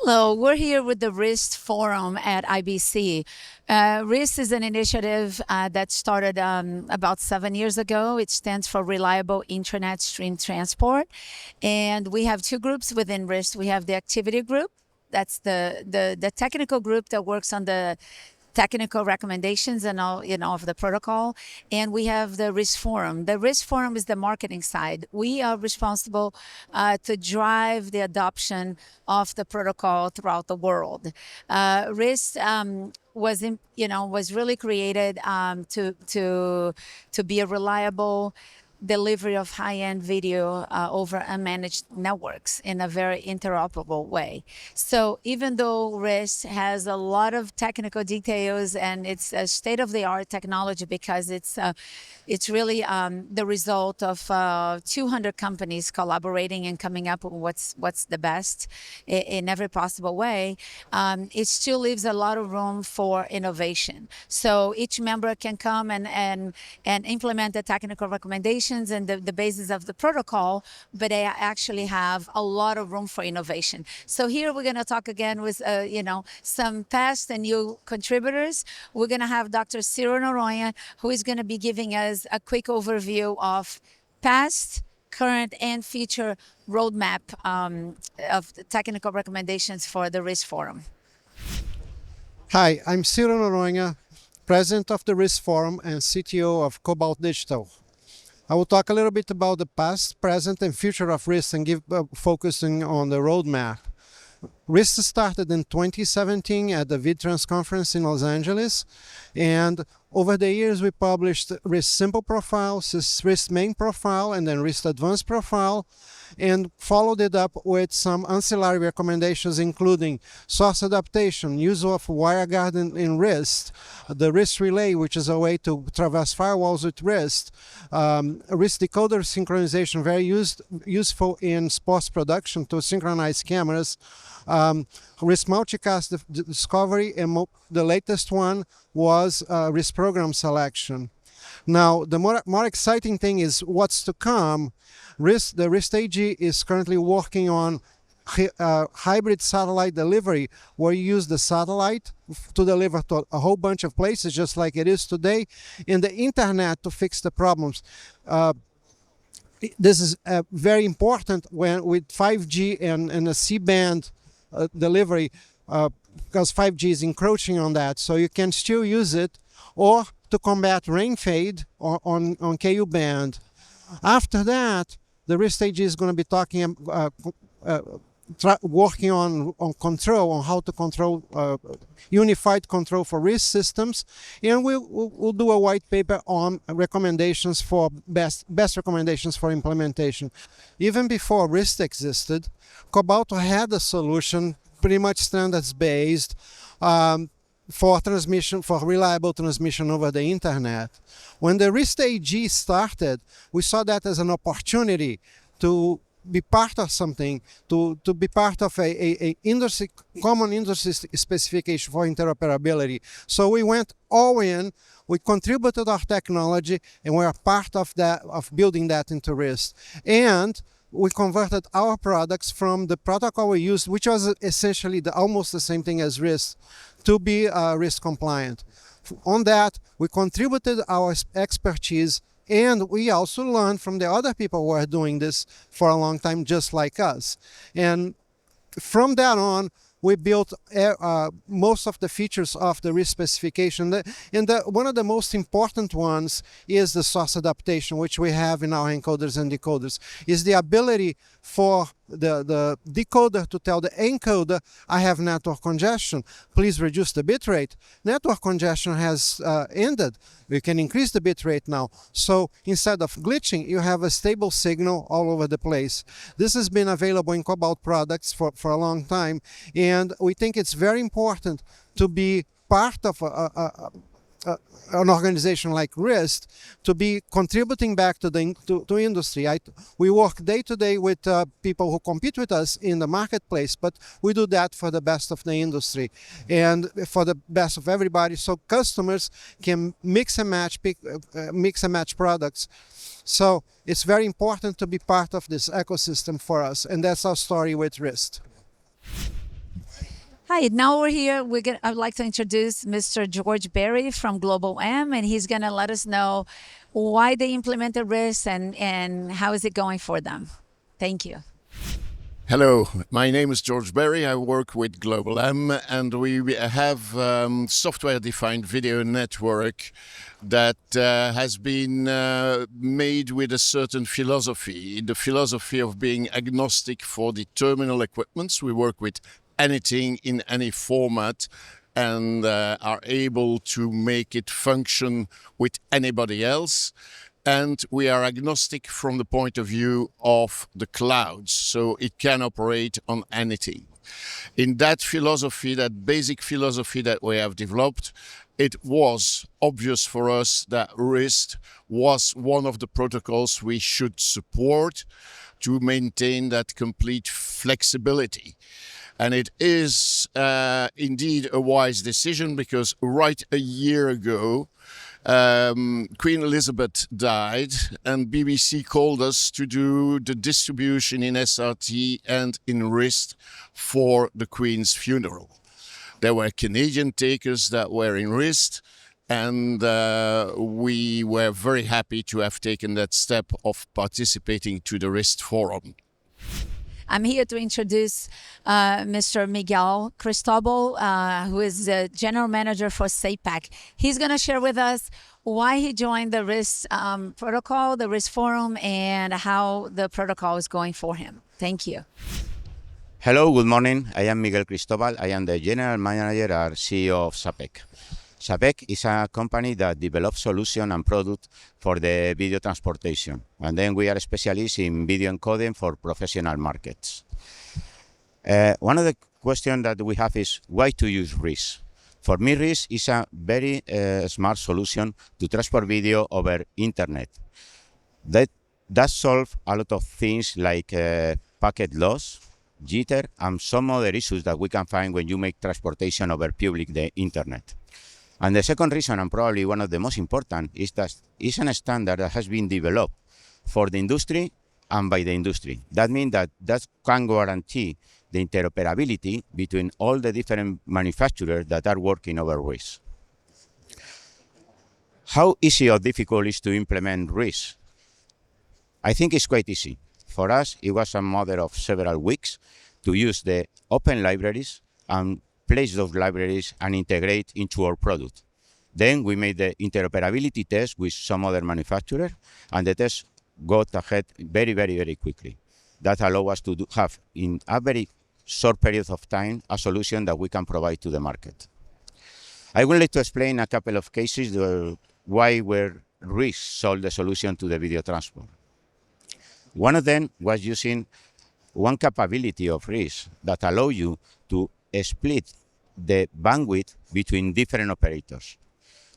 Hello, we're here with the RIST Forum at IBC. RIST is an initiative that started about 7 years ago. It stands for Reliable Internet Stream Transport. And we have two groups within RIST. We have the activity group. That's the technical group that works on the technical recommendations and all, of the protocol. And we have the RIST Forum. The RIST Forum is the marketing side. We are responsible to drive the adoption of the protocol throughout the world. RIST was really created to be a reliable delivery of high-end video over unmanaged networks in a very interoperable way. So even though RIST has a lot of technical details and it's a state-of-the-art technology because it's really the result of 200 companies collaborating and coming up with what's the best in every possible way, it still leaves a lot of room for innovation. So each member can come and implement the technical recommendations and the basis of the protocol, but they actually have a lot of room for innovation. So here we're going to talk again with some past and new contributors. We're going to have Dr. Ciro Noronha, who is going to be giving us a quick overview of past, current, and future roadmap of the technical recommendations for the RIST Forum. Hi, I'm Ciro Noronha, President of the RIST Forum and CTO of Cobalt Digital. I will talk a little bit about the past, present, and future of RIST and give focusing on the roadmap. RIST started in 2017 at the VidTrans conference in Los Angeles, and over the years we published RIST Simple Profile, RIST Main Profile, and then RIST Advanced Profile, and followed it up with some ancillary recommendations including source adaptation, use of WireGuard in RIST, the RIST Relay, which is a way to traverse firewalls with RIST, RIST decoder synchronization, very useful in sports production to synchronize cameras, RIST multicast discovery, and the latest one was RIST program selection. Now, the more exciting thing is what's to come. The RIST AG is currently working on hybrid satellite delivery, where you use the satellite to deliver to a whole bunch of places, just like it is today, and the internet to fix the problems. This is very important with 5G and a C-band delivery, because 5G is encroaching on that, so you can still use it, or to combat rain fade on KU band. After that, the RIST AG is going to be talking, working on control, on how to control unified control for RIST systems, and we'll do a white paper on recommendations for best recommendations for implementation. Even before RIST existed, Cobalt had a solution pretty much standards based for reliable transmission over the internet. When the RIST AG started, we saw that as an opportunity to be part of something, to be part of a common industry specification for interoperability. So we went all in, we contributed our technology, and we are part of that, of building that into RIST. And we converted our products from the protocol we used, which was essentially almost the same thing as RIST, to be RIST compliant. On that, we contributed our expertise, and we also learned from the other people who are doing this for a long time, just like us. And from that on, we built most of the features of the RIST specification. One of the most important ones is the source adaptation, which we have in our encoders and decoders, is the ability for the decoder to tell the encoder, I have network congestion, please reduce the bit rate. Network congestion has ended. We can increase the bit rate now. So instead of glitching, you have a stable signal all over the place. This has been available in Cobalt products for a long time, and we think it's very important to be part of an organization like RIST, to be contributing back to the industry. We work day to day with people who compete with us in the marketplace, but we do that for the best of the industry and for the best of everybody, so customers can mix and match products. So it's very important to be part of this ecosystem for us, and that's our story with RIST. Hi, now we're here. I'd like to introduce Mr. George Berry from Global M, and he's going to let us know why they implemented RIST and how is it going for them. Thank you. Hello, my name is George Berry. I work with Global M, and we have software-defined video network that has been made with a certain philosophy, the philosophy of being agnostic for the terminal equipments. We work with anything in any format and are able to make it function with anybody else. And we are agnostic from the point of view of the clouds, so it can operate on anything. In that philosophy, that basic philosophy that we have developed, it was obvious for us that RIST was one of the protocols we should support to maintain that complete flexibility. And it is indeed a wise decision, because right a year ago, Queen Elizabeth died, and BBC called us to do the distribution in SRT and in RIST for the Queen's funeral. There were Canadian takers that were in RIST, and we were very happy to have taken that step of participating to the RIST Forum. I'm here to introduce Mr. Miguel Cristobal, who is the General Manager for SAPAC. He's going to share with us why he joined the RIST protocol, the RIST Forum, and how the protocol is going for him. Thank you. Hello, good morning. I am Miguel Cristobal. I am the General Manager and CEO of SAPEC. SAPEC is a company that develops solutions and products for the video transportation. And then we are specialists in video encoding for professional markets. One of the questions that we have is why to use RIST? For me, RIST is a very smart solution to transport video over internet. That solves a lot of things like packet loss, jitter, and some other issues that we can find when you make transportation over the internet. And the second reason, and probably one of the most important, is that it's a standard that has been developed for the industry and by the industry. That means that can guarantee the interoperability between all the different manufacturers that are working over RIST. How easy or difficult is to implement RIST? I think it's quite easy. For us, it was a matter of several weeks to use the open libraries and place those libraries and integrate into our product. Then we made the interoperability test with some other manufacturer, and the test got ahead very, very, very quickly. That allowed us to have, in a very short period of time, a solution that we can provide to the market. I would like to explain a couple of cases why RIST sold the solution to the video transport. One of them was using one capability of RIST that allows you to split the bandwidth between different operators.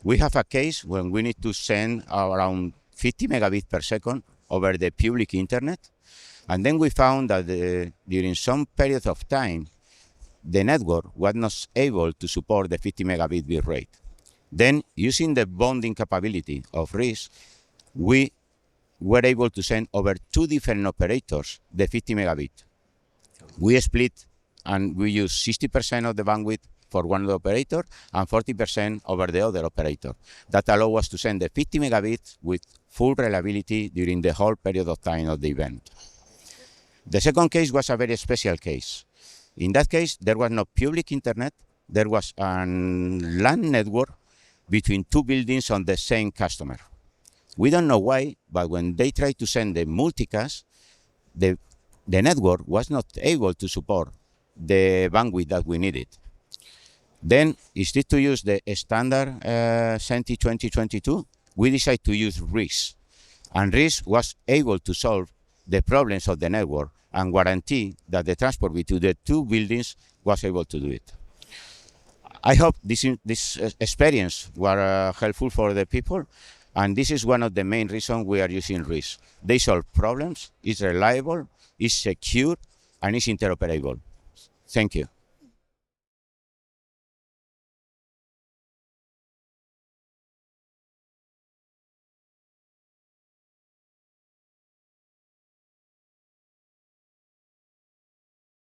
We have a case when we need to send around 50 megabits per second over the public internet, and then we found that during some period of time, the network was not able to support the 50 megabit bit rate. Then, using the bonding capability of RIST, we were able to send over two different operators the 50 megabit. We split and we use 60% of the bandwidth for one of the operator and 40% over the other operator. That allows us to send the 50 megabits with full reliability during the whole period of time of the event. The second case was a very special case. In that case, there was no public internet. There was a LAN network between two buildings on the same customer. We don't know why, but when they tried to send the multicast, the network was not able to support the bandwidth that we needed. Then, instead to use the standard SENTI 2022, we decided to use RIST. And RIST was able to solve the problems of the network and guarantee that the transport between the two buildings was able to do it. I hope this experience was helpful for the people, and this is one of the main reasons we are using RIST. They solve problems, it's reliable, it's secure, and it's interoperable. Thank you.